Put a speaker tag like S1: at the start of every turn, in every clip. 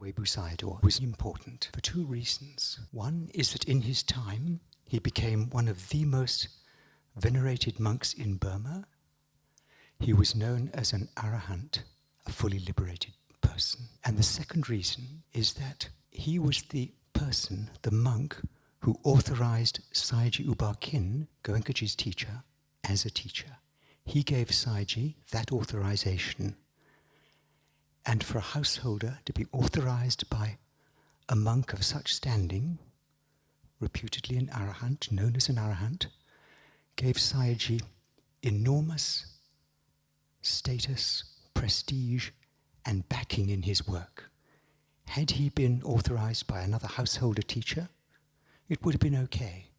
S1: Webu Sayadaw was important for two reasons. One is that in his time, he became one of the most venerated monks in Burma. He was known as an arahant, a fully liberated person. And the second reason is that he was the person, the monk, who authorized Sayagyi U Ba Khin, Goenkaji's teacher, as a teacher. He gave Sayagyi that authorization. And for a householder to be authorized by a monk of such standing, reputedly an arahant, known as an arahant, gave Sayagyi enormous status, prestige, and backing in his work. Had he been authorized by another householder teacher, it would have been okay.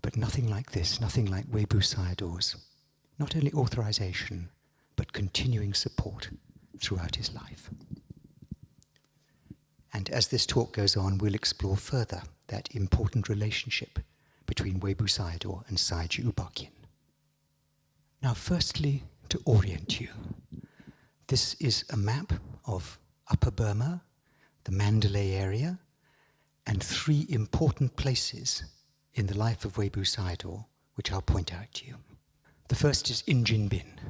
S1: But nothing like this, nothing like Webu Sayadaw's. Not only authorization, but continuing support throughout his life. And as this talk goes on, we'll explore further that important relationship between Webu Sayadaw and Sayagyi U Ba Khin. Now, firstly, to orient you, this is a map of Upper Burma, the Mandalay area, and three important places in the life of Webu Sayadaw, which I'll point out to you. The first is Injin Bin,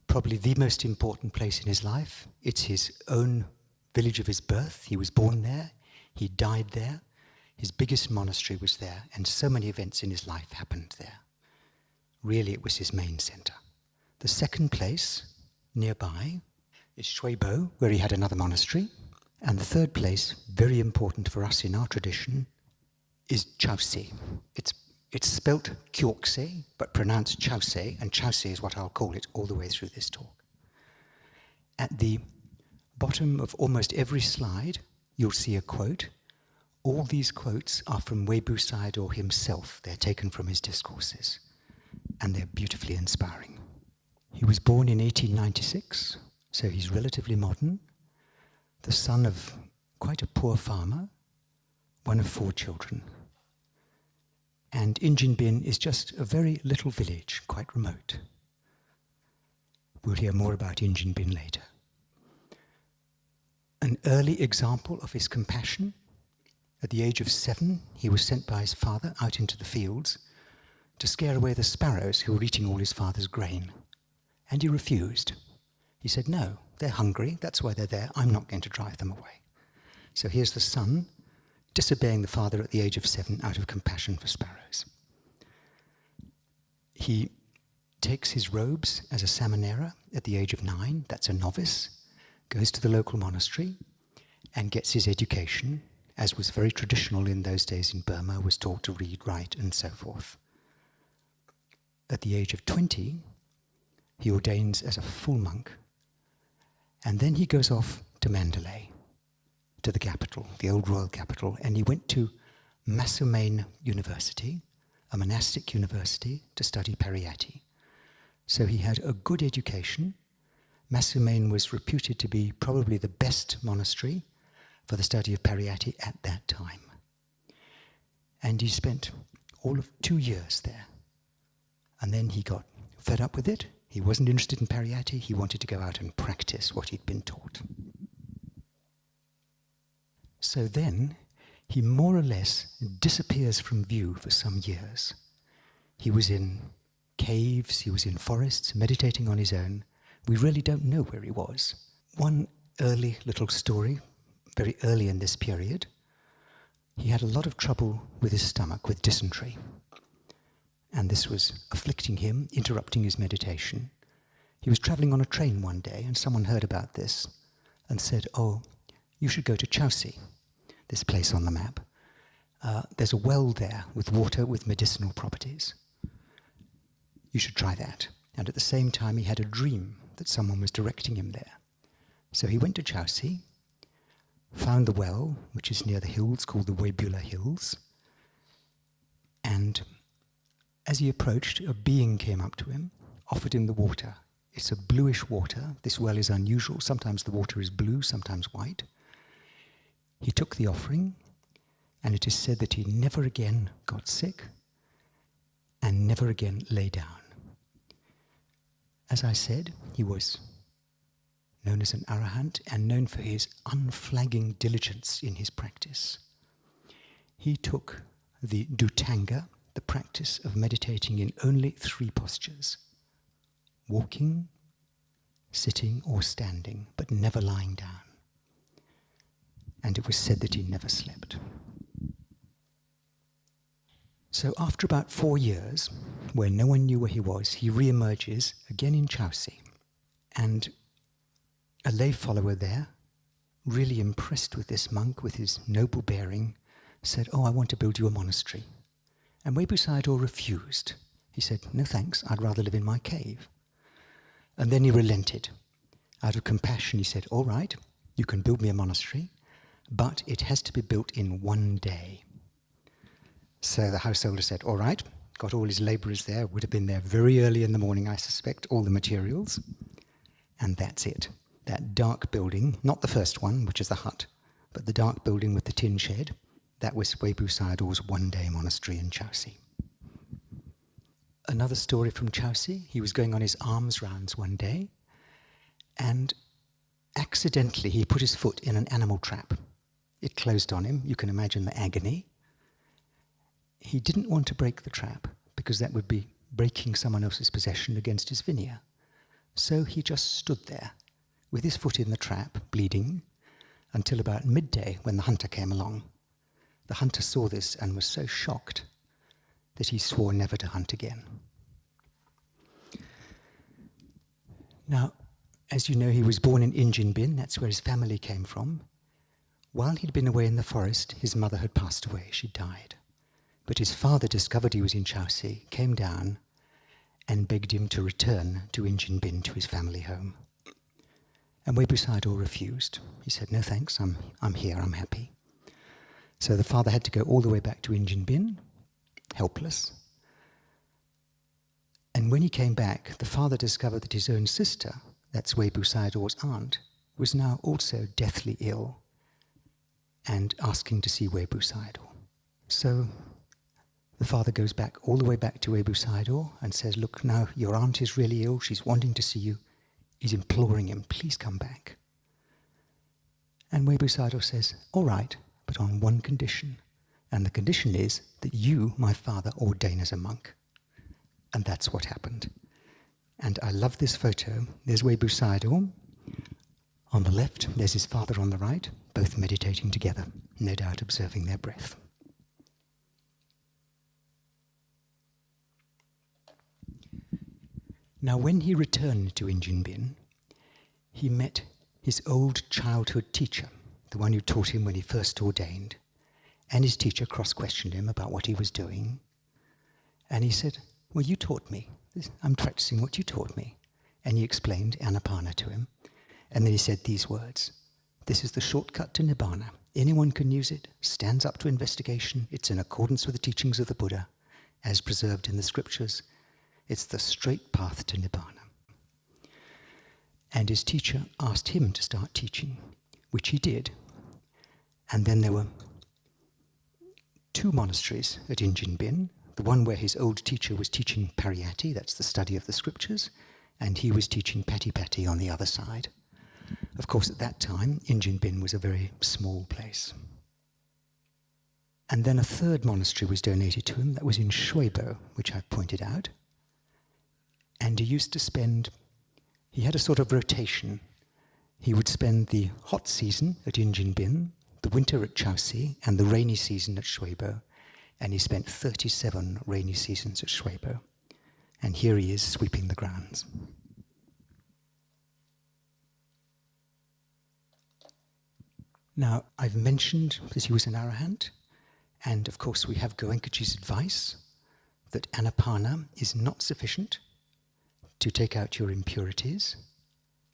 S1: probably the most important place in his life. It's his own village of his birth. He was born there, he died there, his biggest monastery was there, and so many events in his life happened there. Really, it was his main center. The second place, nearby, is Shuibo, where he had another monastery. And the third place, very important for us in our tradition, is Chausey. It's spelt Kyorkse, but pronounced Chausey, and Chausey is what I'll call it all the way through this talk. At the bottom of almost every slide, you'll see a quote. All these quotes are from Webu Sayadaw himself. They're taken from his discourses, and they're beautifully inspiring. He was born in 1896, so he's relatively modern, the son of quite a poor farmer, one of 4 children. And Injin Bin is just a very little village, quite remote. We'll hear more about Injin Bin later. An early example of his compassion, at the age of 7, he was sent by his father out into the fields to scare away the sparrows who were eating all his father's grain. And he refused. He said, no, they're hungry, that's why they're there, I'm not going to drive them away. So here's the son disobeying the father at the age of 7 out of compassion for sparrows. He takes his robes as a samanera at the age of 9, that's a novice, goes to the local monastery and gets his education, as was very traditional in those days in Burma, was taught to read, write, and so forth. At the age of 20, he ordains as a full monk, and then he goes off to Mandalay, to the capital, the old royal capital, and he went to Masumain University, a monastic university, to study Pariyatti. So he had a good education. Masumain was reputed to be probably the best monastery for the study of Pariyatti at that time. And he spent all of 2 years there. And then he got fed up with it. He wasn't interested in Pariyatti. He wanted to go out and practice what he'd been taught. So then, he more or less disappears from view for some years. He was in caves, he was in forests, meditating on his own. We really don't know where he was. One early little story, very early in this period, he had a lot of trouble with his stomach, with dysentery. And this was afflicting him, interrupting his meditation. He was traveling on a train one day, and someone heard about this and said, oh, you should go to Chausey, this place on the map. There's a well there with water with medicinal properties. You should try that. And at the same time, he had a dream that someone was directing him there. So he went to Chausey, found the well, which is near the hills called the Webula Hills, and as he approached, a being came up to him, offered him the water. It's a bluish water. This well is unusual. Sometimes the water is blue, sometimes white. He took the offering, and it is said that he never again got sick and never again lay down. As I said, he was known as an arahant and known for his unflagging diligence in his practice. He took the dhutanga, the practice of meditating in only 3 postures: walking, sitting or standing, but never lying down. And it was said that he never slept. So after about 4 years, where no one knew where he was, he re-emerges again in Chelsea. And a lay follower there, really impressed with this monk, with his noble bearing, said, "Oh, I want to build you a monastery." And Webu Sayadaw refused. He said, "No thanks, I'd rather live in my cave." And then he relented. Out of compassion, he said, "All right, you can build me a monastery, but it has to be built in 1 day." So the householder said, "All right," got all his laborers there, would have been there very early in the morning, I suspect, all the materials, and that's it. That dark building, not the first one, which is the hut, but the dark building with the tin shed, that was Webu Sayadaw's 1-day monastery in Chelsea. Another story from Chelsea, he was going on his alms rounds one day, and accidentally he put his foot in an animal trap. It closed on him. You can imagine the agony. He didn't want to break the trap, because that would be breaking someone else's possession against his vinaya. So he just stood there, with his foot in the trap, bleeding, until about midday when the hunter came along. The hunter saw this and was so shocked that he swore never to hunt again. Now, as you know, he was born in Injinbin, that's where his family came from. While he'd been away in the forest, his mother had passed away, she died. But his father discovered he was in Chelsea, came down, and begged him to return to Injinbin, to his family home. And Webu Sayadaw refused. He said, "No thanks, I'm here, I'm happy." So the father had to go all the way back to Injinbin, helpless. And when he came back, the father discovered that his own sister, that's Webu Sayadaw's aunt, was now also deathly ill and asking to see Webu Sayadaw. So the father goes back all the way back to Webu Sayadaw and says, "Look, now your aunt is really ill, she's wanting to see you." He's imploring him, "Please come back." And Webu Sayadaw says, "All right, but on one condition. And the condition is that you, my father, ordain as a monk." And that's what happened. And I love this photo. There's Webu Sayadaw on the left, there's his father on the right, both meditating together, no doubt observing their breath. Now, when he returned to Injinbin, he met his old childhood teacher, the one who taught him when he first ordained, and his teacher cross-questioned him about what he was doing. And he said, "Well, you taught me. I'm practicing what you taught me." And he explained Anapanna to him. And then he said these words, "This is the shortcut to Nibbana. Anyone can use it, stands up to investigation. It's in accordance with the teachings of the Buddha, as preserved in the scriptures. It's the straight path to Nibbana." And his teacher asked him to start teaching, which he did. And then there were 2 monasteries at Injinbin, the one where his old teacher was teaching Pariyatti, that's the study of the scriptures, and he was teaching Patipatti on the other side. Of course, at that time, Injinbin was a very small place. And then a 3rd monastery was donated to him, that was in Shwebo, which I've pointed out. And he used to spend, he had a sort of rotation. He would spend the hot season at Injinbin, the winter at Chelsea, and the rainy season at Shwebo. And he spent 37 rainy seasons at Shwebo. And here he is sweeping the grounds. Now, I've mentioned that he was an arahant, and of course we have Goenkaji's advice that Anapanna is not sufficient to take out your impurities.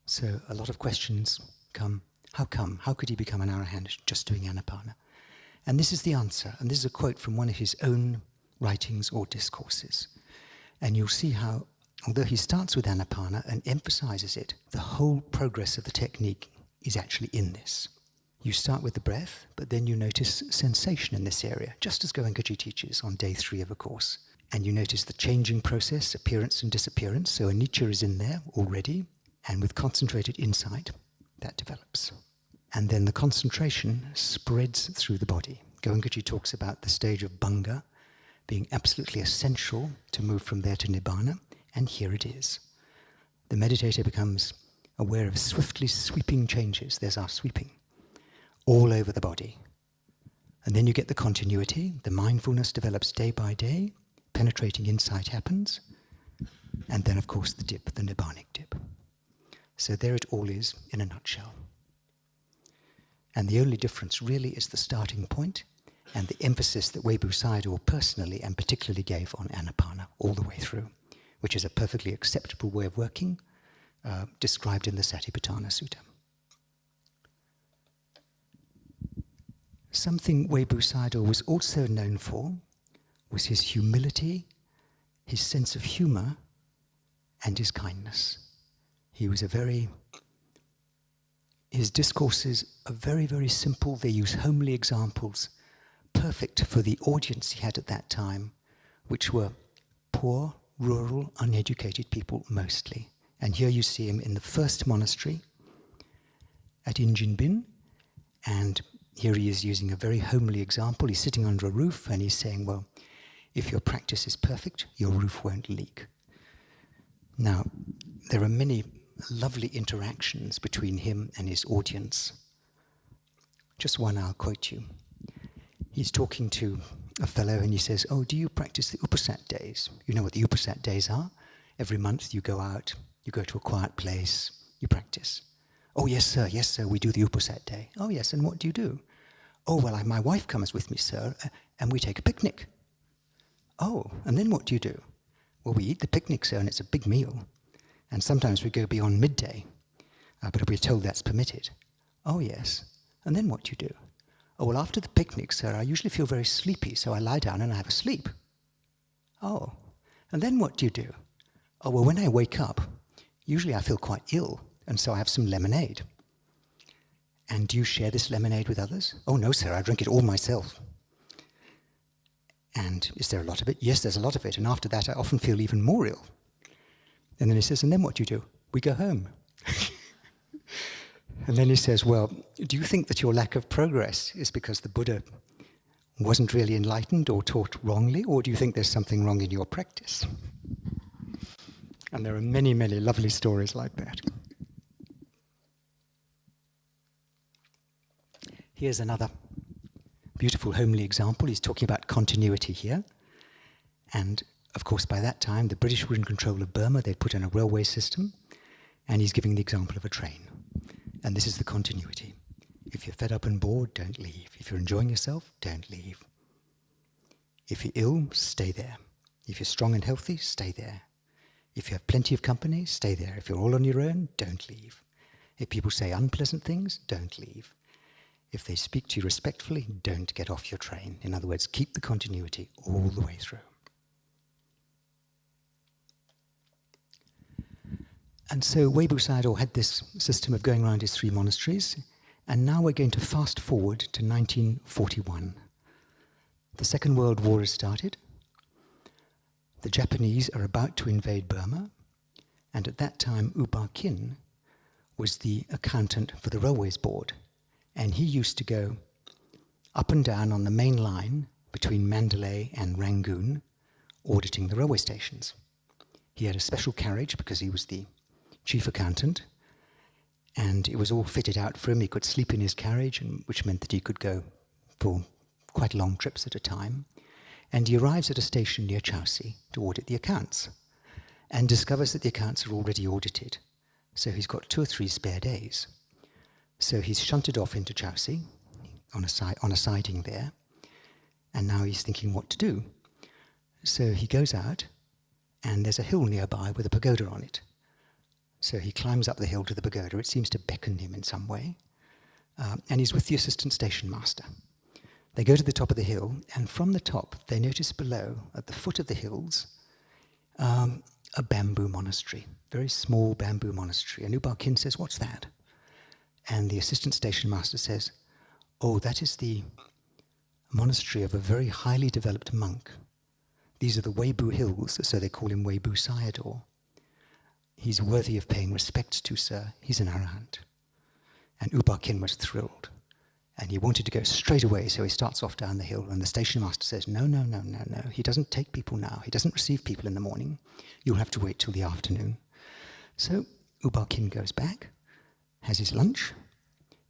S1: So a lot of questions come, how come? How could he become an arahant just doing Anapanna? And this is the answer, and this is a quote from one of his own writings or discourses. And you'll see how, although he starts with Anapanna and emphasizes it, the whole progress of the technique is actually in this. You start with the breath, but then you notice sensation in this area, just as Goenkaji teaches on day 3 of a course. And you notice the changing process, appearance and disappearance, so anicca is in there already, and with concentrated insight, that develops. And then the concentration spreads through the body. Goenkaji talks about the stage of Bhanga being absolutely essential to move from there to Nibbana, and here it is. The meditator becomes aware of swiftly sweeping changes, there's our sweeping, all over the body. And then you get the continuity, the mindfulness develops day by day, penetrating insight happens, and then of course the dip, the Nibbanic dip. So there it all is in a nutshell. And the only difference really is the starting point and the emphasis that Webu Sayadaw personally and particularly gave on Anapana all the way through, which is a perfectly acceptable way of working, described in the Satipatthana Sutta. Something Webu Sayadaw was also known for was his humility, his sense of humor, and his kindness. He was his discourses are very, very simple. They use homely examples, perfect for the audience he had at that time, which were poor, rural, uneducated people mostly. And here you see him in the first monastery at Injinbin, and here he is using a very homely example. He's sitting under a roof and he's saying, well, if your practice is perfect, your roof won't leak. Now, there are many lovely interactions between him and his audience. Just one I'll quote you. He's talking to a fellow and he says, oh, do you practice the Upasat days? You know what the Upasat days are? Every month you go out, you go to a quiet place, you practice. Oh, yes, sir, we do the Upasat day. Oh, yes, and what do you do? Oh, well, my wife comes with me, sir, and we take a picnic. Oh, and then what do you do? Well, we eat the picnic, sir, and it's a big meal. And sometimes we go beyond midday, but we're told that's permitted. Oh, yes. And then what do you do? Oh, well, after the picnic, sir, I usually feel very sleepy, so I lie down and I have a sleep. Oh. And then what do you do? Oh, well, when I wake up, usually I feel quite ill, and so I have some lemonade. And do you share this lemonade with others? Oh, no, sir, I drink it all myself. And is there a lot of it? Yes, there's a lot of it, and after that I often feel even more ill. And then he says, and then what do you do? We go home. And then he says, well, do you think that your lack of progress is because the Buddha wasn't really enlightened or taught wrongly, or do you think there's something wrong in your practice? And there are many, many lovely stories like that. Here's another beautiful homely example. He's talking about continuity here. And of course, by that time, the British were in control of Burma. They'd put in a railway system, and he's giving the example of a train. And this is the continuity. If you're fed up and bored, don't leave. If you're enjoying yourself, don't leave. If you're ill, stay there. If you're strong and healthy, stay there. If you have plenty of company, stay there. If you're all on your own, don't leave. If people say unpleasant things, don't leave. If they speak to you respectfully, don't get off your train. In other words, keep the continuity all the way through. And so Webu Sayadaw had this system of going around his 3 monasteries, and now we're going to fast forward to 1941. The Second World War has started. The Japanese are about to invade Burma, and at that time U Ba Khin was the accountant for the Railways Board, and he used to go up and down on the main line between Mandalay and Rangoon, auditing the railway stations. He had a special carriage because he was the chief accountant, and it was all fitted out for him. He could sleep in his carriage, which meant that he could go for quite long trips at a time. And he arrives at a station near Chowsi to audit the accounts, and discovers that the accounts are already audited. So he's got 2 or 3 spare days. So he's shunted off into Chowsi on a siding there, and now he's thinking what to do. So he goes out, and there's a hill nearby with a pagoda on it. So he climbs up the hill to the pagoda. It seems to beckon him in some way. And he's with the assistant station master. They go to the top of the hill, and from the top, they notice below, at the foot of the hills, a bamboo monastery, very small bamboo monastery. And U Ba Khin says, what's that? And the assistant station master says, oh, that is the monastery of a very highly developed monk. These are the Webu Hills, so they call him Webu Sayadaw. He's worthy of paying respects to, sir. He's an arahant. And U Ba Khin was thrilled. And he wanted to go straight away, so he starts off down the hill. And the station master says, no. He doesn't take people now. He doesn't receive people in the morning. You'll have to wait till the afternoon. So U Ba Khin goes back, has his lunch,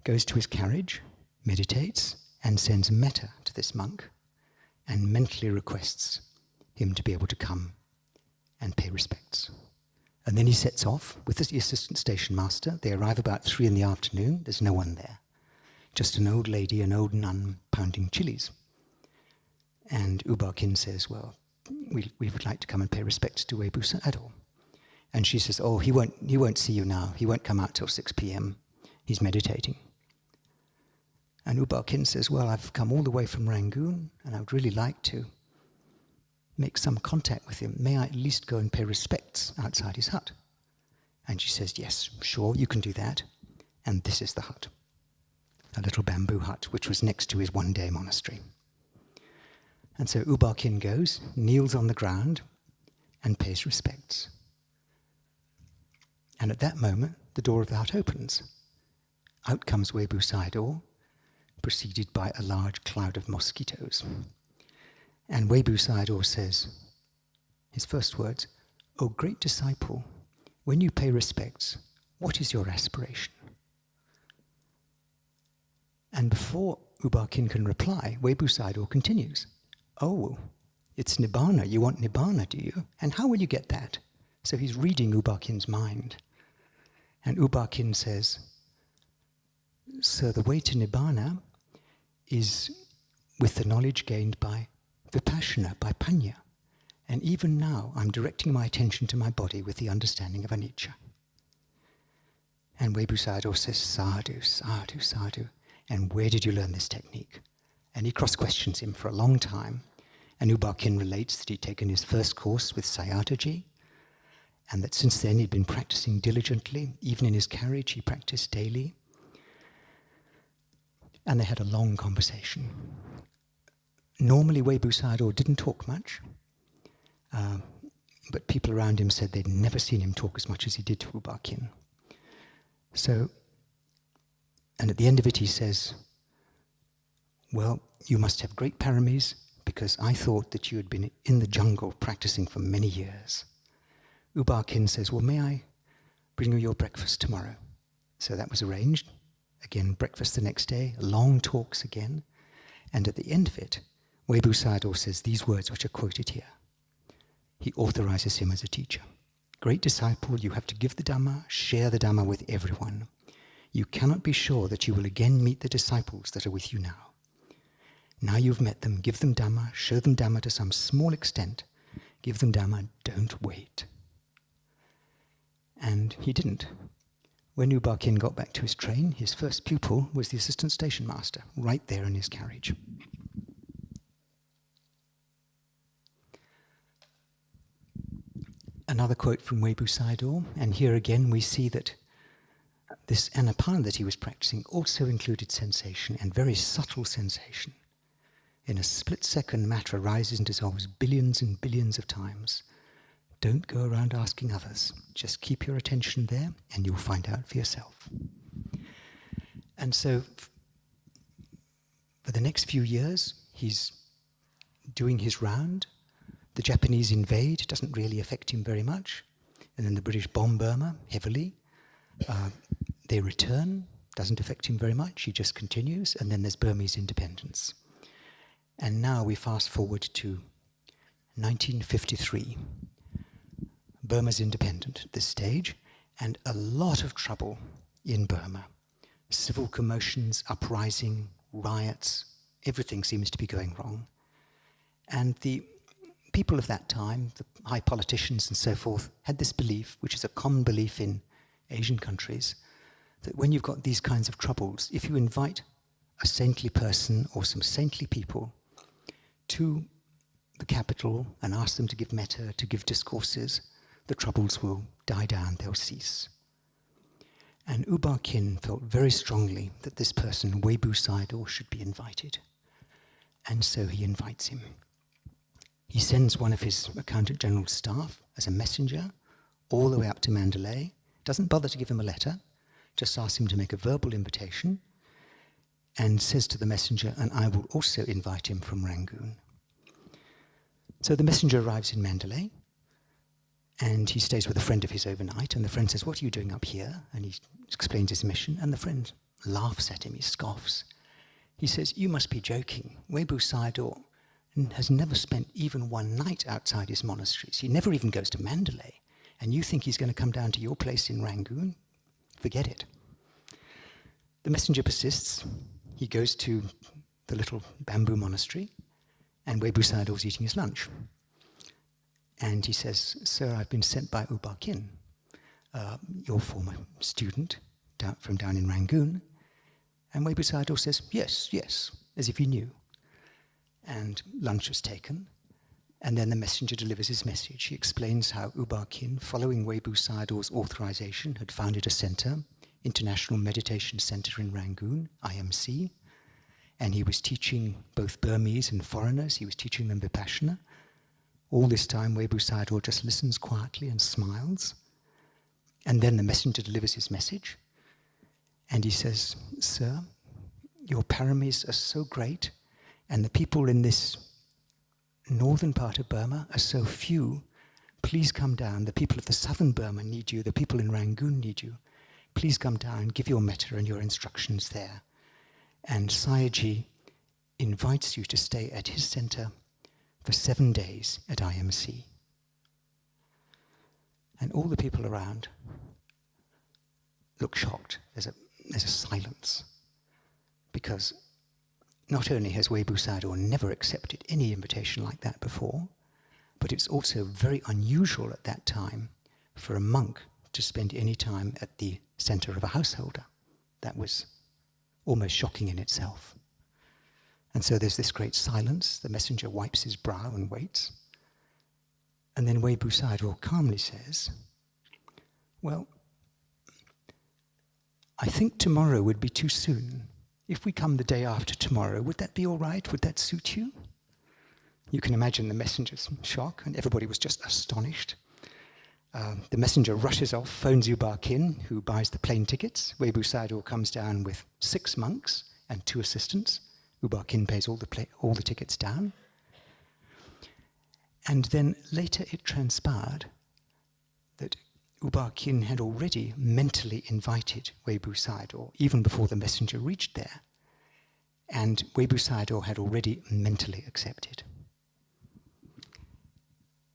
S1: goes to his carriage, meditates, and sends metta to this monk, and mentally requests him to be able to come and pay respects. And then he sets off with the assistant station master. They arrive about 3 in the afternoon. There's no one there. Just an old lady, an old nun, pounding chilies. And U Ba Khin says, well, we would like to come and pay respects to Webu Sayadaw. And she says, oh, he won't see you now. He won't come out till 6 p.m. He's meditating. And U Ba Khin says, well, I've come all the way from Rangoon, and I would really like to make some contact with him. May I at least go and pay respects outside his hut? And she says, yes, sure, you can do that. And this is the hut. A little bamboo hut, which was next to his one-day monastery. And so U Ba Khin goes, kneels on the ground, and pays respects. And at that moment, the door of the hut opens. Out comes Webu Sayadaw, preceded by a large cloud of mosquitoes. And Webu Sayadaw says, his first words, "O great disciple, when you pay respects, what is your aspiration?" And before U Ba Khin can reply, Webu Sayadaw continues, "Oh, it's Nibbana. You want Nibbana, do you? And how will you get that?" So he's reading U Ba Khin's mind. And U Ba Khin says, "Sir, the way to Nibbana is with the knowledge gained by Vipassana, by Panya. And even now, I'm directing my attention to my body with the understanding of anicca." And Webu Sayadaw says, "Sadhu, sadhu, sadhu. And where did you learn this technique?" And he cross-questions him for a long time. And U Ba Khin relates that he'd taken his first course with Sayadaw, and that since then he'd been practicing diligently. Even in his carriage, he practiced daily. And they had a long conversation. Normally, Webu Sayadaw didn't talk much, but people around him said they'd never seen him talk as much as he did to U Ba Khin. So, and at the end of it he says, "Well, you must have great paramis, because I thought that you had been in the jungle practicing for many years." U Ba Khin says, "Well, may I bring you your breakfast tomorrow?" So that was arranged. Again, breakfast the next day, long talks again. And at the end of it, Webu Sayadaw says these words which are quoted here. He authorizes him as a teacher. "Great disciple, you have to give the Dhamma, share the Dhamma with everyone. You cannot be sure that you will again meet the disciples that are with you now. Now you've met them, give them Dhamma, show them Dhamma to some small extent. Give them Dhamma, don't wait." And he didn't. When U Ba Khin got back to his train, his first pupil was the assistant station master, right there in his carriage. Another quote from Webu Sayadaw, and here again we see that this anapana that he was practicing also included sensation, and very subtle sensation. In a split second, matter arises and dissolves billions and billions of times. Don't go around asking others. Just keep your attention there and you'll find out for yourself. And so for the next few years, he's doing his round. The Japanese invade, doesn't really affect him very much. And then the British bomb Burma heavily. They return, doesn't affect him very much. He just continues. And then there's Burmese independence. And now we fast forward to 1953. Burma's independent at this stage, and a lot of trouble in Burma. Civil commotions, uprising, riots, everything seems to be going wrong. And the people of that time, the high politicians and so forth, had this belief, which is a common belief in Asian countries, that when you've got these kinds of troubles, if you invite a saintly person or some saintly people to the capital and ask them to give metta, to give discourses, the troubles will die down, they'll cease. And U Ba Khin felt very strongly that this person, Webu Sayadaw, should be invited. And so he invites him. He sends one of his Accountant General's staff as a messenger all the way up to Mandalay, doesn't bother to give him a letter, just asks him to make a verbal invitation and says to the messenger, and I will also invite him from Rangoon. So the messenger arrives in Mandalay, and he stays with a friend of his overnight, and the friend says, what are you doing up here? And he explains his mission, and the friend laughs at him, he scoffs. He says, you must be joking. Webu Sayadaw has never spent even one night outside his monasteries. He never even goes to Mandalay. And you think he's going to come down to your place in Rangoon? Forget it. The messenger persists. He goes to the little bamboo monastery, and Webu Sayadaw is eating his lunch. And he says, sir, I've been sent by U Ba Khin, your former student from down in Rangoon. And Webu Sayadaw says, yes, yes, as if he knew. And lunch was taken. And then the messenger delivers his message. He explains how U Ba Khin, following Webu Sayadaw's authorization, had founded a center, International Meditation Center in Rangoon, IMC. And he was teaching both Burmese and foreigners. He was teaching them Vipassana. All this time, Webu Sayadaw just listens quietly and smiles. And then the messenger delivers his message. And he says, sir, your paramis are so great, and the people in this northern part of Burma are so few. Please come down. The people of the southern Burma need you. The people in Rangoon need you. Please come down, give your metta and your instructions there. And Sayagyi invites you to stay at his center for 7 days at IMC. And all the people around look shocked. There's a silence, because not only has Webu Sayadaw never accepted any invitation like that before, but it's also very unusual at that time for a monk to spend any time at the center of a householder. That was almost shocking in itself. And so there's this great silence. The messenger wipes his brow and waits. And then Webu Sayadaw calmly says, well, I think tomorrow would be too soon. If we come the day after tomorrow, would that be all right? Would that suit you? You can imagine the messenger's shock, and everybody was just astonished. The messenger rushes off, phones U Ba Khin, who buys the plane tickets. Webu Sayadaw comes down with 6 monks and 2 assistants. U Ba Khin pays all the tickets down. And then later it transpired that U Ba Khin had already mentally invited Webu Sayadaw, even before the messenger reached there. And Webu Sayadaw had already mentally accepted.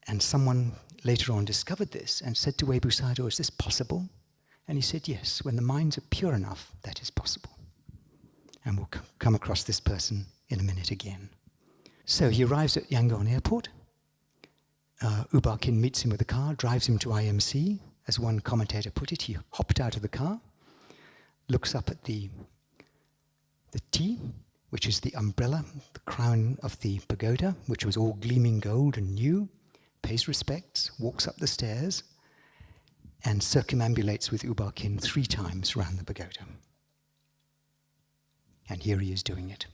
S1: And someone later on discovered this and said to Webu Sayadaw, is this possible? And he said, yes, when the minds are pure enough, that is possible. And we'll come across this person in a minute again. So he arrives at Yangon Airport. U Ba Khin meets him with a car, drives him to IMC. As one commentator put it, he hopped out of the car, looks up at the T, which is the umbrella, the crown of the pagoda, which was all gleaming gold and new, pays respects, walks up the stairs, and circumambulates with U Ba Khin 3 times around the pagoda. And here he is doing it.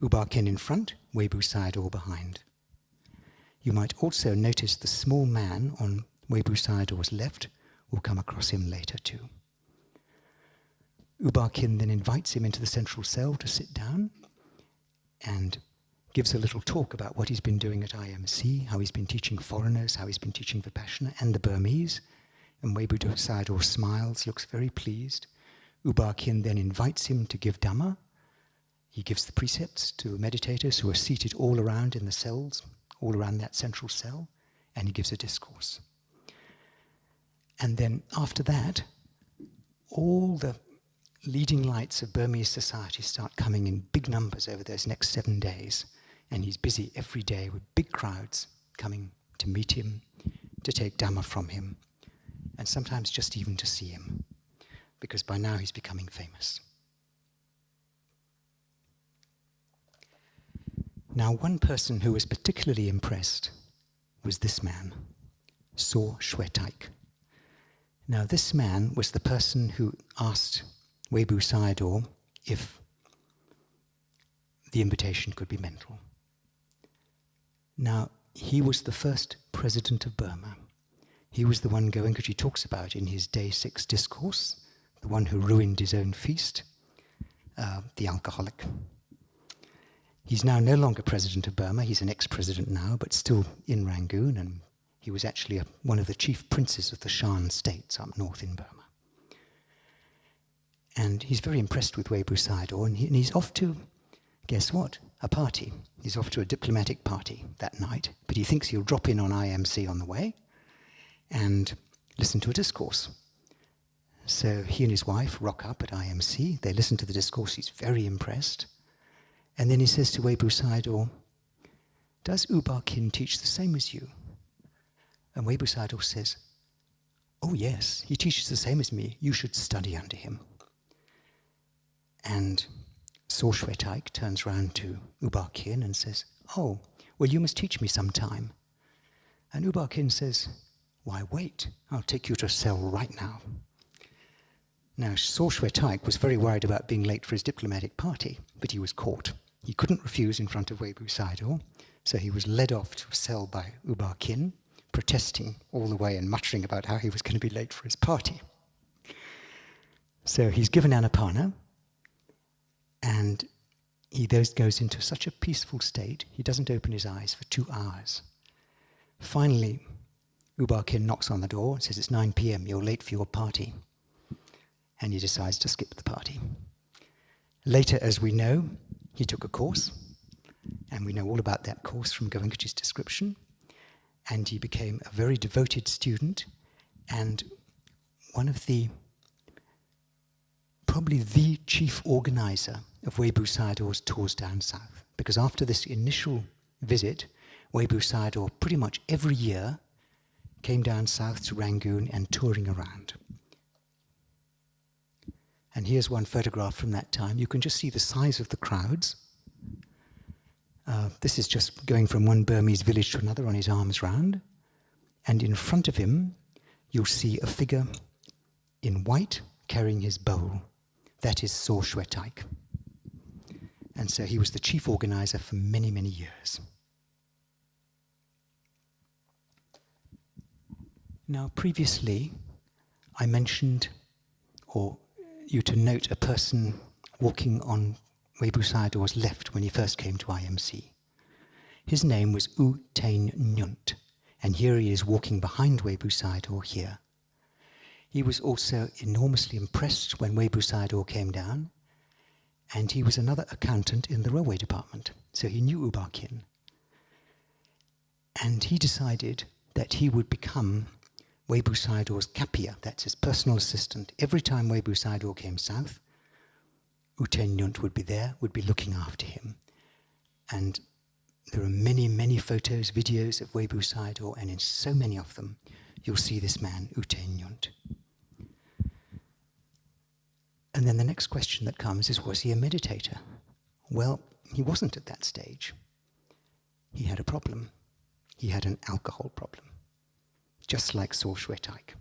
S1: U Ba Khin in front, Webu Sayadaw behind. You might also notice the small man on Webu Sayadaw's left. We'll come across him later too. U Ba Khin then invites him into the central cell to sit down and gives a little talk about what he's been doing at IMC, how he's been teaching foreigners, how he's been teaching Vipassana and the Burmese. And Webu Sayadaw smiles, looks very pleased. U Ba Khin then invites him to give Dhamma. He gives the precepts to meditators who are seated all around in the cells, all around that central cell, and he gives a discourse. And then after that, all the leading lights of Burmese society start coming in big numbers over those next 7 days. And he's busy every day with big crowds coming to meet him, to take Dhamma from him, and sometimes just even to see him, because by now he's becoming famous. Now, one person who was particularly impressed was this man, So Shwetaik. Now, this man was the person who asked Webu Sayadaw if the invitation could be mental. Now, he was the first president of Burma. He was the one going, which he talks about in his Day 6 discourse, the one who ruined his own feast, the alcoholic. He's now no longer president of Burma. He's an ex-president now, but still in Rangoon, and he was actually one of the chief princes of the Shan states up north in Burma. And he's very impressed with Webu Sayadaw, and he's off to, guess what, a party. He's off to a diplomatic party that night, but he thinks he'll drop in on IMC on the way and listen to a discourse. So he and his wife rock up at IMC, they listen to the discourse, he's very impressed, and then he says to Webu Sayadaw, "Does U Ba Khin teach the same as you?" And Webu Sayadaw says, "Oh yes, he teaches the same as me, you should study under him." And So Shwe Taik turns round to U Ba Khin and says, "Oh, well, you must teach me sometime." And U Ba Khin says, "Why wait? I'll take you to a cell right now." Now, So Shwe Taik was very worried about being late for his diplomatic party, but he was caught. He couldn't refuse in front of Webu Sayadaw, so he was led off to a cell by U Ba Khin, protesting all the way and muttering about how he was going to be late for his party. So he's given Anapana, and he goes into such a peaceful state, he doesn't open his eyes for 2 hours. Finally, U Ba Khin knocks on the door and says, "It's 9 p.m., you're late for your party." And he decides to skip the party. Later, as we know, he took a course, and we know all about that course from Goenkaji's description, and he became a very devoted student, and probably the chief organizer of Webu Sayadaw's tours down south. Because after this initial visit, Webu Sayadaw pretty much every year came down south to Rangoon and touring around. And here's one photograph from that time. You can just see the size of the crowds. This is just going from one Burmese village to another on his arms round. And in front of him, you'll see a figure in white carrying his bowl. That is So Shwe Taik. And so he was the chief organizer for many, many years. Now, previously, I mentioned, or you to note, a person walking on Webu Sayadaw's left when he first came to IMC. His name was U Tain Nyunt, and here he is walking behind Webu Sayadaw here. He was also enormously impressed when Webu Sayadaw came down, and he was another accountant in the railway department, so he knew U Ba Khin. And he decided that he would become Webu Sayadaw's kapia, that's his personal assistant. Every time Webu Sayadaw came south, U Tain Nyunt would be there, would be looking after him. And there are many, many photos, videos of Webu Sayadaw, and in so many of them, you'll see this man, U Tain Nyunt. And then the next question that comes is, was he a meditator? Well, he wasn't at that stage. He had a problem. He had an alcohol problem, just like So Shwe Taik.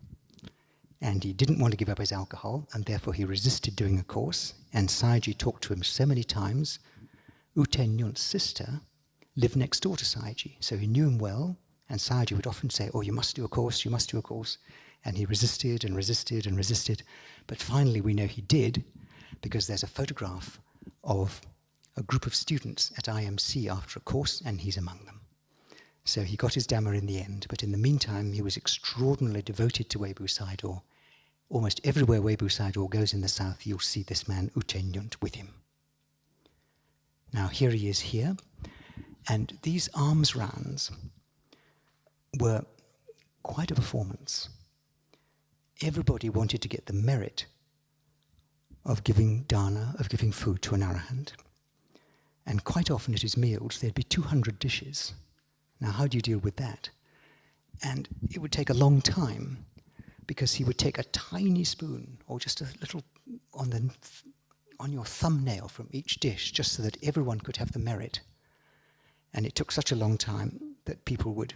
S1: And he didn't want to give up his alcohol, and therefore he resisted doing a course, and Sayagyi talked to him so many times. U Tain Nyunt's sister lived next door to Sayagyi, so he knew him well, and Sayagyi would often say, "Oh, you must do a course, you must do a course." And he resisted and resisted and resisted. But finally we know he did, because there's a photograph of a group of students at IMC after a course, and he's among them. So he got his Dhamma in the end, but in the meantime he was extraordinarily devoted to Webu Sayadaw. Almost everywhere Webu Sayadaw goes in the south, you'll see this man U Tain Nyunt with him. Now here he is here, and these alms rounds were quite a performance. Everybody wanted to get the merit of giving dana, of giving food to an arahant. And quite often at his meals, there'd be 200 dishes. Now, how do you deal with that? And it would take a long time, because he would take a tiny spoon, or just a little on your thumbnail from each dish, just so that everyone could have the merit. And it took such a long time that people would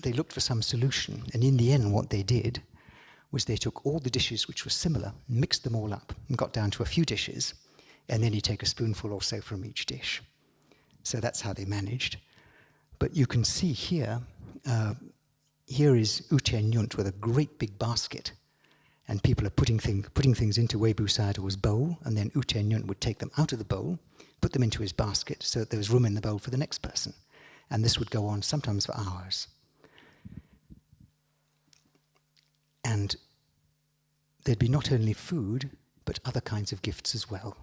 S1: they looked for some solution, and in the end what they did was they took all the dishes which were similar, mixed them all up, and got down to a few dishes, and then you take a spoonful or so from each dish. So that's how they managed. But you can see here, here is U Tain Nyunt with a great big basket, and people are putting things into Webu Sayadaw's bowl, and then U Teng would take them out of the bowl, put them into his basket so that there was room in the bowl for the next person. And this would go on sometimes for hours. And there'd be not only food, but other kinds of gifts as well.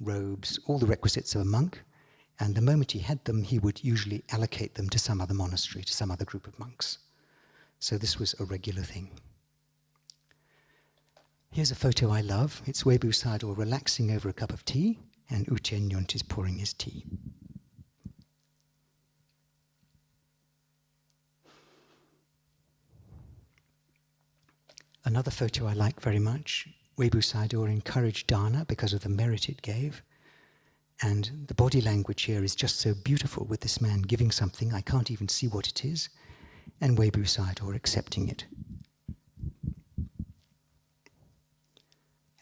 S1: Robes, all the requisites of a monk, and the moment he had them, he would usually allocate them to some other monastery, to some other group of monks. So this was a regular thing. Here's a photo I love. It's Webu Sayadaw relaxing over a cup of tea, and U Teng is pouring his tea. Another photo I like very much. Webu Sayadaw encouraged dana because of the merit it gave. And the body language here is just so beautiful with this man giving something, I can't even see what it is, and Webu Sayadaw accepting it.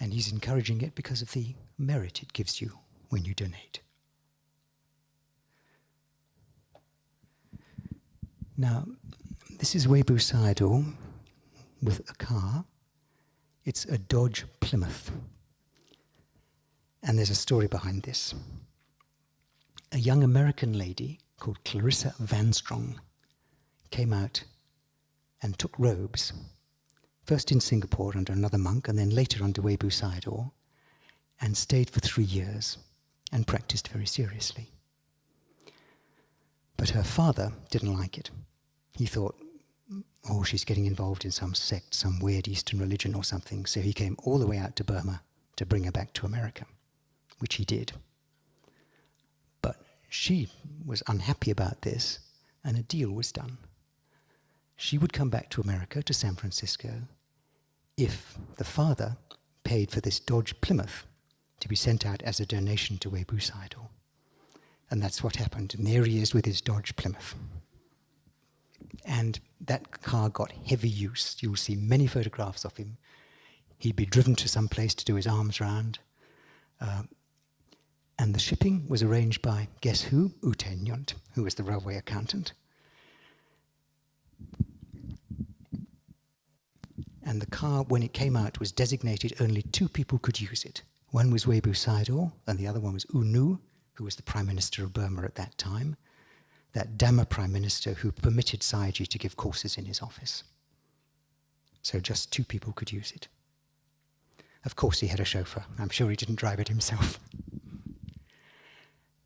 S1: And he's encouraging it because of the merit it gives you when you donate. Now, this is Webu Sayadaw with a car. It's a Dodge Plymouth. And there's a story behind this. A young American lady called Clarissa Vanstrong came out and took robes, first in Singapore under another monk, and then later under Webu Sayadaw, and stayed for 3 years and practiced very seriously. But her father didn't like it. He thought, oh, she's getting involved in some sect, some weird Eastern religion or something, so he came all the way out to Burma to bring her back to America, which he did. But she was unhappy about this, and a deal was done. She would come back to America, to San Francisco, if the father paid for this Dodge Plymouth to be sent out as a donation to Webu Sayadaw. And that's what happened. And there he is with his Dodge Plymouth. And that car got heavy use. You'll see many photographs of him. He'd be driven to some place to do his arms round. And the shipping was arranged by, guess who? U Teng, who was the railway accountant. And the car, when it came out, was designated only 2 people could use it. One was Webu Sayadaw, and the other one was U Nu, who was the Prime Minister of Burma at that time, that Dhamma Prime Minister who permitted Sayagyi to give courses in his office. So just 2 people could use it. Of course he had a chauffeur. I'm sure he didn't drive it himself.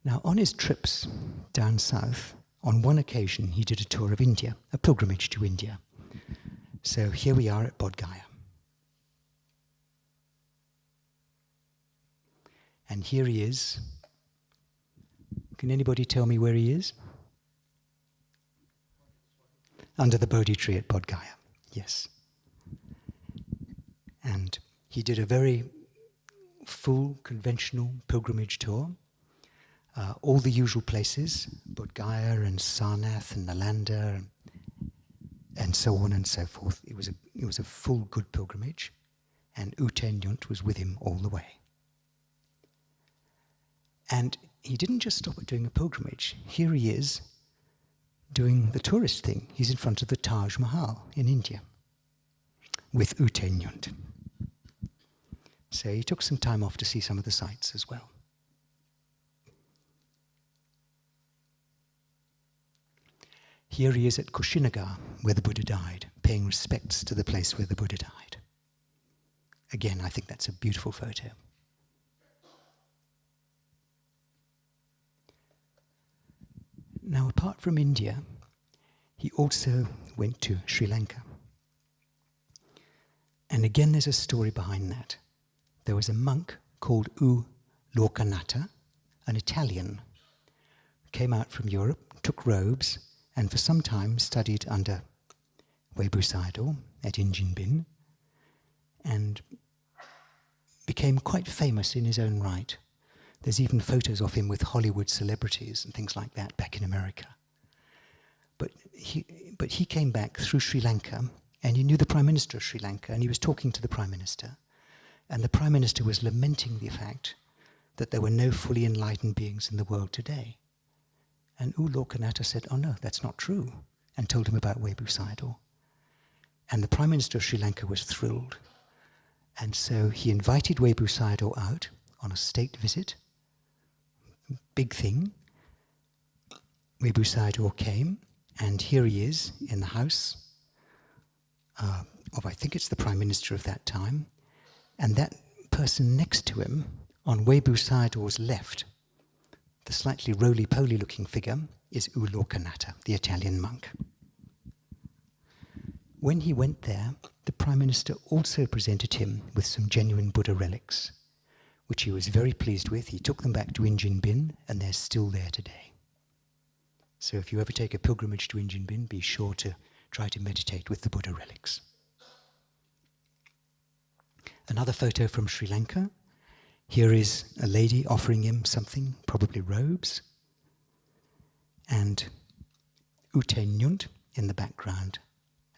S1: Now, on his trips down south, on one occasion he did a tour of India, a pilgrimage to India. So here we are at Bodh Gaya. And here he is. Can anybody tell me where he is? Under the Bodhi tree at Bodh Gaya, yes. And he did a very full, conventional pilgrimage tour. All the usual places, Bodh Gaya and Sarnath and Nalanda, and so on and so forth. It was a full, good pilgrimage, and U Teng was with him all the way. And he didn't just stop at doing a pilgrimage. Here he is doing the tourist thing. He's in front of the Taj Mahal in India with U Teng. So he took some time off to see some of the sights as well. Here he is at Kushinagar, where the Buddha died, paying respects to the place where the Buddha died. Again, I think that's a beautiful photo. Now, apart from India, he also went to Sri Lanka. And again, there's a story behind that. There was a monk called U Lokanatha, an Italian, who came out from Europe, took robes, and for some time studied under Webu Sayadaw at Injinbin, and became quite famous in his own right. There's even photos of him with Hollywood celebrities and things like that back in America. But he came back through Sri Lanka, and he knew the Prime Minister of Sri Lanka, and he was talking to the Prime Minister. And the Prime Minister was lamenting the fact that there were no fully enlightened beings in the world today. And U Lokanatha said, oh no, that's not true, and told him about Webu Sayadaw. And the Prime Minister of Sri Lanka was thrilled. And so he invited Webu Sayadaw out on a state visit. Big thing. Webu Sayadaw came, and here he is in the house of, I think it's the Prime Minister of that time, and that person next to him, on Webu Sayadaw's left, the slightly roly-poly looking figure, is Ulokanata, the Italian monk. When he went there, the Prime Minister also presented him with some genuine Buddha relics, which he was very pleased with. He took them back to Injin Bin, and they're still there today. So if you ever take a pilgrimage to Injin Bin, be sure to try to meditate with the Buddha relics. Another photo from Sri Lanka. Here is a lady offering him something, probably robes, and U Theng Nyunt in the background,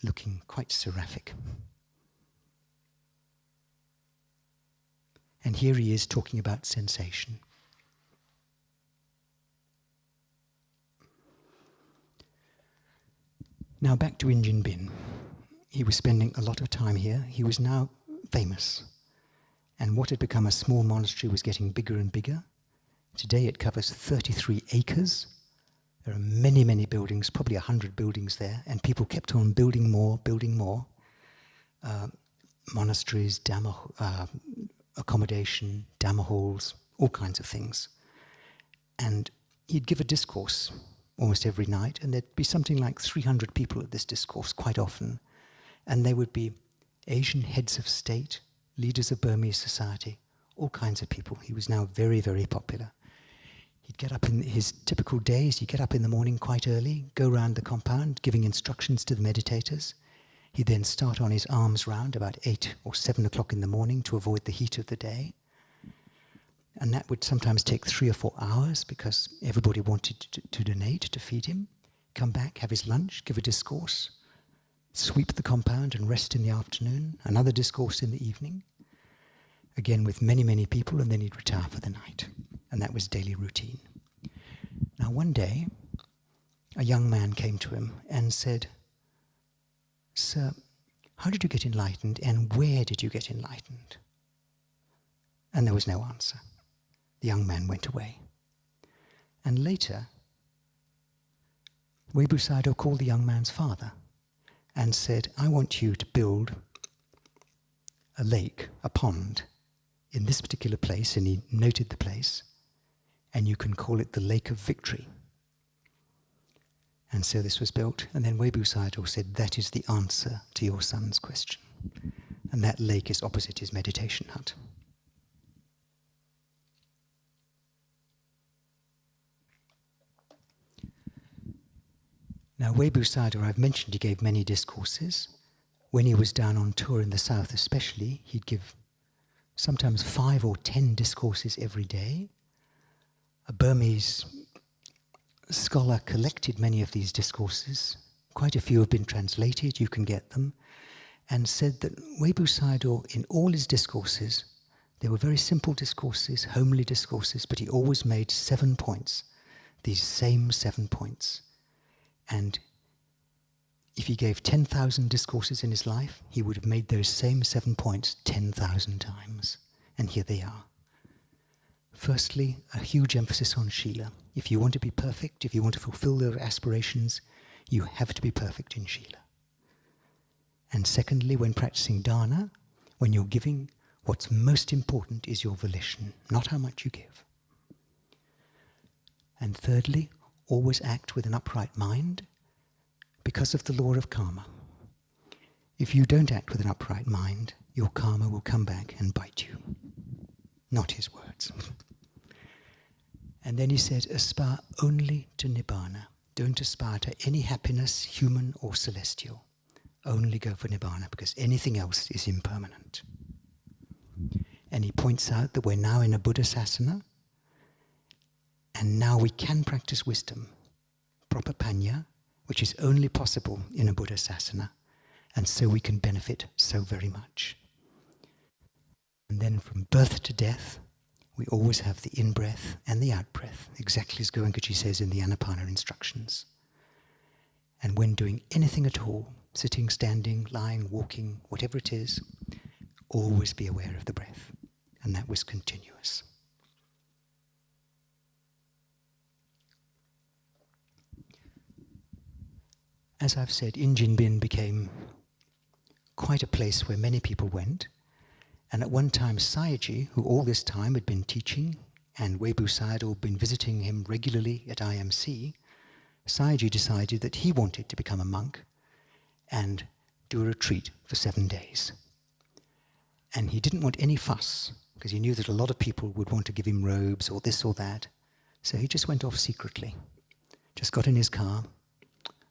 S1: looking quite seraphic. And here he is talking about sensation. Now back to Injin Bin. He was spending a lot of time here. He was now famous. And what had become a small monastery was getting bigger and bigger. Today it covers 33 acres. There are many, many buildings, probably 100 buildings there, and people kept on building more. Monasteries, accommodation, dhamma halls, all kinds of things. And he'd give a discourse almost every night, and there'd be something like 300 people at this discourse quite often. And they would be Asian heads of state, leaders of Burmese society, all kinds of people. He was now very, very popular. He'd get up in his typical days, he'd get up in the morning quite early, go round the compound, giving instructions to the meditators. He'd then start on his alms round about 8 or 7 o'clock in the morning to avoid the heat of the day. And that would sometimes take 3 or 4 hours because everybody wanted to donate to feed him. Come back, have his lunch, give a discourse, sweep the compound and rest in the afternoon, another discourse in the evening, again with many, many people, and then he'd retire for the night. And that was daily routine. Now one day, a young man came to him and said, "Sir, how did you get enlightened and where did you get enlightened?" And there was no answer. The young man went away. And later, Webu Sayadaw called the young man's father and said, "I want you to build a lake, a pond, in this particular place," and he noted the place, "and you can call it the Lake of Victory." And so this was built, and then Webu Sayadaw said, "That is the answer to your son's question." And that lake is opposite his meditation hut. Now Webu Sayadaw, I've mentioned he gave many discourses. When he was down on tour in the south especially, he'd give sometimes 5 or 10 discourses every day. A Burmese scholar collected many of these discourses. Quite a few have been translated, you can get them, and said that Webu Sayadaw, in all his discourses, they were very simple discourses, homely discourses, but he always made 7 points, these same 7 points. And if he gave 10,000 discourses in his life, he would have made those same 7 points 10,000 times. And here they are. Firstly, a huge emphasis on Shila. If you want to be perfect, if you want to fulfill your aspirations, you have to be perfect in Shila. And secondly, when practicing dana, when you're giving, what's most important is your volition, not how much you give. And thirdly, always act with an upright mind because of the law of karma. If you don't act with an upright mind, your karma will come back and bite you. Not his words. And then he said, aspire only to Nibbana. Don't aspire to any happiness, human or celestial. Only go for Nibbana, because anything else is impermanent. And he points out that we're now in a Buddha sasana, and now we can practice wisdom, proper panya, which is only possible in a Buddha sasana, and so we can benefit so very much. And then from birth to death, we always have the in-breath and the out-breath, exactly as Goenkaji says in the Anapana instructions. And when doing anything at all, sitting, standing, lying, walking, whatever it is, always be aware of the breath. And that was continuous. As I've said, Injinbin became quite a place where many people went. And at one time, Sayagyi, who all this time had been teaching, and Webu Sayadaw had been visiting him regularly at IMC, Sayagyi decided that he wanted to become a monk and do a retreat for 7 days. And he didn't want any fuss, because he knew that a lot of people would want to give him robes or this or that. So he just went off secretly, just got in his car,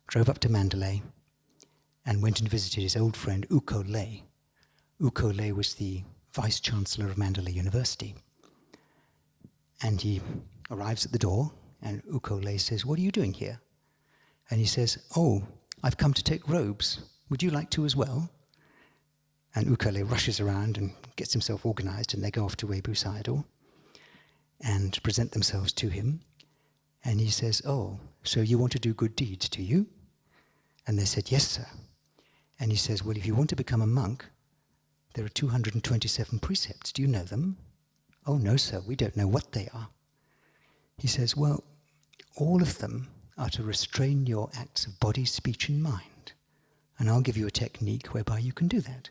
S1: drove up to Mandalay, and went and visited his old friend Uko Lay. Uko Lay was the Vice-Chancellor of Mandalay University. And he arrives at the door, and Uko Lay says, "What are you doing here?" And he says, "Oh, I've come to take robes. Would you like to as well?" And Uko Lay rushes around and gets himself organized, and they go off to Webu Sayadaw and present themselves to him. And he says, "Oh, so you want to do good deeds, do you?" And they said, "Yes, sir." And he says, "Well, if you want to become a monk, there are 227 precepts. Do you know them?" "Oh, no, sir, we don't know what they are." He says, "Well, all of them are to restrain your acts of body, speech, and mind. And I'll give you a technique whereby you can do that."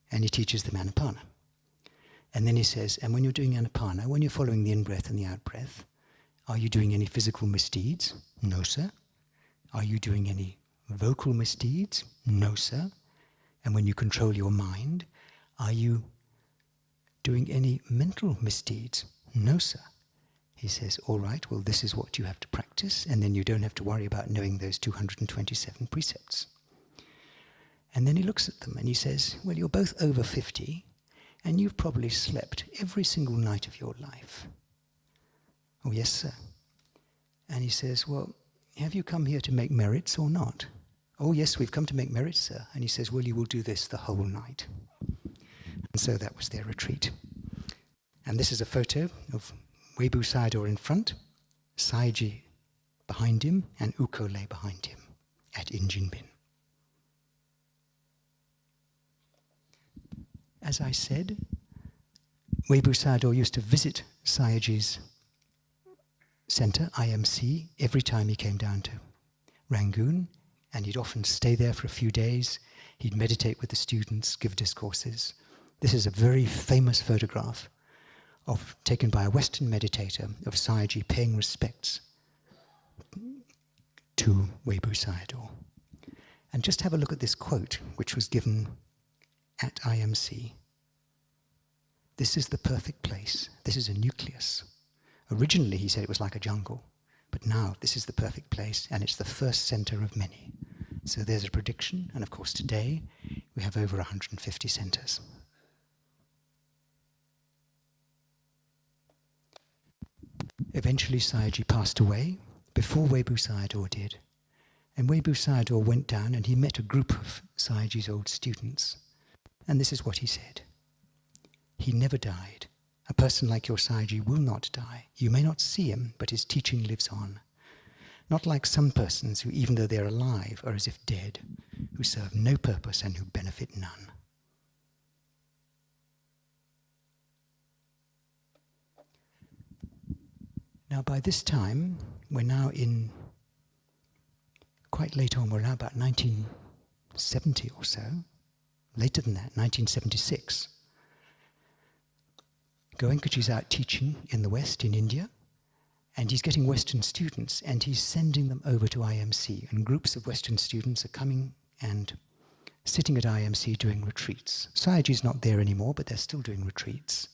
S1: And he teaches them Anapana. And then he says, "And when you're doing Anapana, when you're following the in-breath and the out-breath, are you doing any physical misdeeds?" "No, sir." "Are you doing any vocal misdeeds?" "No, sir." "And when you control your mind, are you doing any mental misdeeds?" "No, sir." He says, "All right, well, this is what you have to practice, and then you don't have to worry about knowing those 227 precepts." And then he looks at them and he says, "Well, you're both over 50, and you've probably slept every single night of your life." "Oh, yes, sir." And he says, "Well, have you come here to make merits or not?" "Oh, yes, we've come to make merits, sir." And he says, "Well, you will do this the whole night." And so that was their retreat. And this is a photo of Webu Sayadaw in front, Sayagyi behind him, and Uko Lay behind him at Injinbin. As I said, Webu Sayadaw used to visit Sayagyi's center, IMC, every time he came down to Rangoon, and he'd often stay there for a few days. He'd meditate with the students, give discourses. This is a very famous photograph taken by a Western meditator of Sayagyi paying respects to Webu Sayadaw. And just have a look at this quote, which was given at IMC. "This is the perfect place. This is a nucleus." Originally, he said it was like a jungle, but now this is the perfect place, and it's the first center of many. So there's a prediction, and of course today we have over 150 centers. Eventually Sayagyi passed away before Webu Sayadaw did, and Webu Sayadaw went down and he met a group of Sayagyi's old students, and this is what he said: "He never died. A person like your Sayagyi will not die. You may not see him, but his teaching lives on. Not like some persons who, even though they're alive, are as if dead, who serve no purpose and who benefit none." Now by this time, we're now in, quite late on, we're now about 1970 or so, later than that, 1976. Goenkaji's out teaching in the West, in India, and he's getting Western students, and he's sending them over to IMC, and groups of Western students are coming and sitting at IMC doing retreats. Sayagyi's not there anymore, but they're still doing retreats.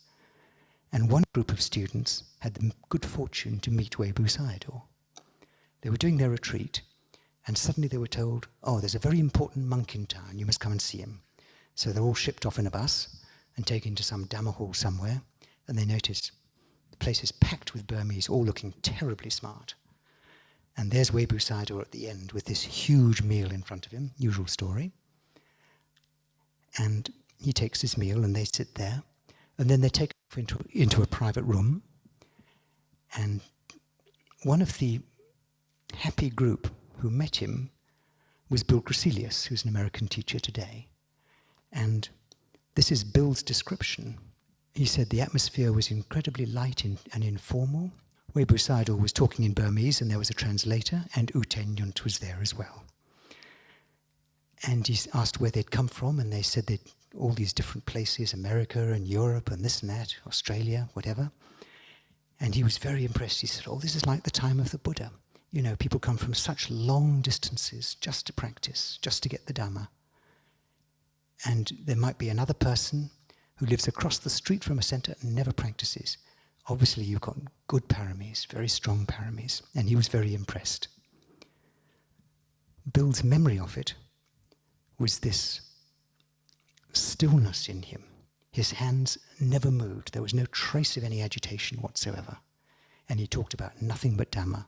S1: And one group of students had the good fortune to meet Webu Sayadaw. They were doing their retreat, and suddenly they were told, "Oh, there's a very important monk in town, you must come and see him." So they're all shipped off in a bus and taken to some Dhamma hall somewhere, and they noticed the place is packed with Burmese, all looking terribly smart. And there's Webu Sayadaw at the end with this huge meal in front of him, usual story. And he takes his meal and they sit there, and then they take him into a private room, and one of the happy group who met him was Bill Gracilius, who's an American teacher today. And This is Bill's description. He said the atmosphere was incredibly light and informal. Webu Sayadaw was talking in Burmese, and there was a translator, and U Nyunt was there as well. And he asked where they'd come from, and they said that all these different places, America and Europe and this and that, Australia, whatever. And he was very impressed. He said, oh, this is like the time of the Buddha. You know, people come from such long distances just to practice, just to get the Dhamma. And there might be another person who lives across the street from a center and never practices. Obviously, you've got good paramis, very strong paramis. And he was very impressed. Bill's memory of it was this stillness in him. His hands never moved. There was no trace of any agitation whatsoever. And he talked about nothing but Dhamma.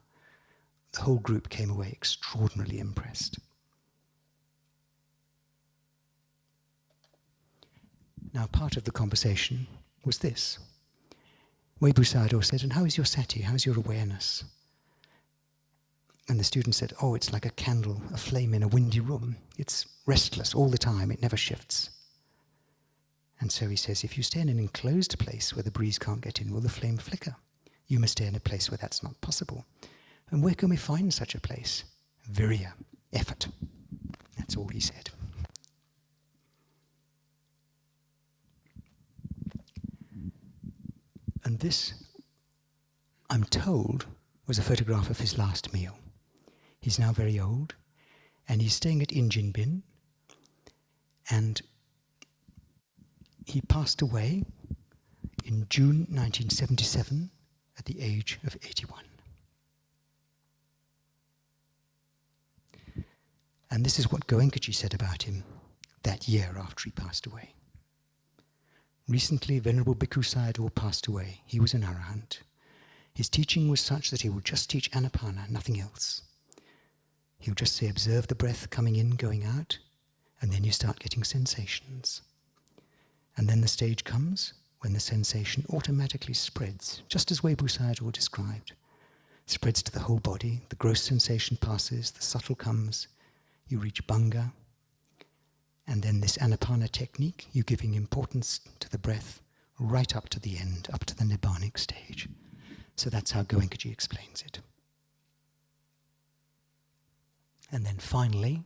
S1: The whole group came away extraordinarily impressed. Now, part of the conversation was this. Webu Sayadaw said, and how is your sati? How's your awareness? And the student said, oh, it's like a candle, a flame in a windy room. It's restless all the time. It never shifts. And so he says, if you stay in an enclosed place where the breeze can't get in, will the flame flicker? You must stay in a place where that's not possible. And where can we find such a place? Virya, effort. That's all he said. And this, I'm told, was a photograph of his last meal. He's now very old, and he's staying at Injin Bin, and he passed away in June 1977 at the age of 81. And this is what Goenkaji said about him that year after he passed away. Recently, Venerable Bhikkhu Sayadaw passed away. He was an arahant. His teaching was such that he would just teach anapana, nothing else. He would just say, observe the breath coming in, going out, and then you start getting sensations. And then the stage comes when the sensation automatically spreads, just as Webu Sayadaw described. Spreads to the whole body, the gross sensation passes, the subtle comes, you reach bhanga, and then this anapana technique, you're giving importance to the breath right up to the end, up to the nibbanic stage. So that's how Goenkaji explains it. And then finally,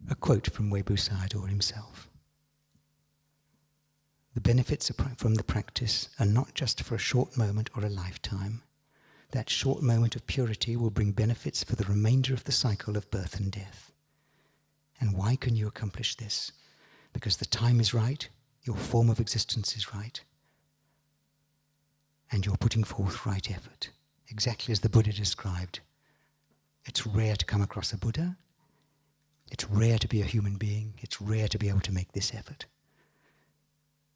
S1: a quote from Webu Sayadaw himself. The benefits from the practice are not just for a short moment or a lifetime. That short moment of purity will bring benefits for the remainder of the cycle of birth and death. And why can you accomplish this? Because the time is right, your form of existence is right, and you're putting forth right effort. Exactly as the Buddha described. It's rare to come across a Buddha. It's rare to be a human being. It's rare to be able to make this effort.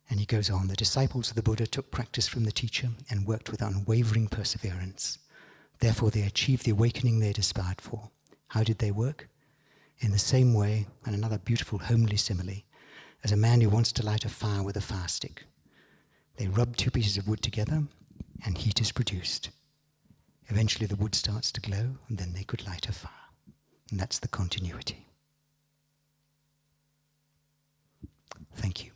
S1: And he goes on, the disciples of the Buddha took practice from the teacher and worked with unwavering perseverance. Therefore they achieved the awakening they had aspired for. How did they work? In the same way, and another beautiful homely simile, as a man who wants to light a fire with a fire stick. They rub two pieces of wood together and heat is produced. Eventually the wood starts to glow and then they could light a fire. And that's the continuity. Thank you.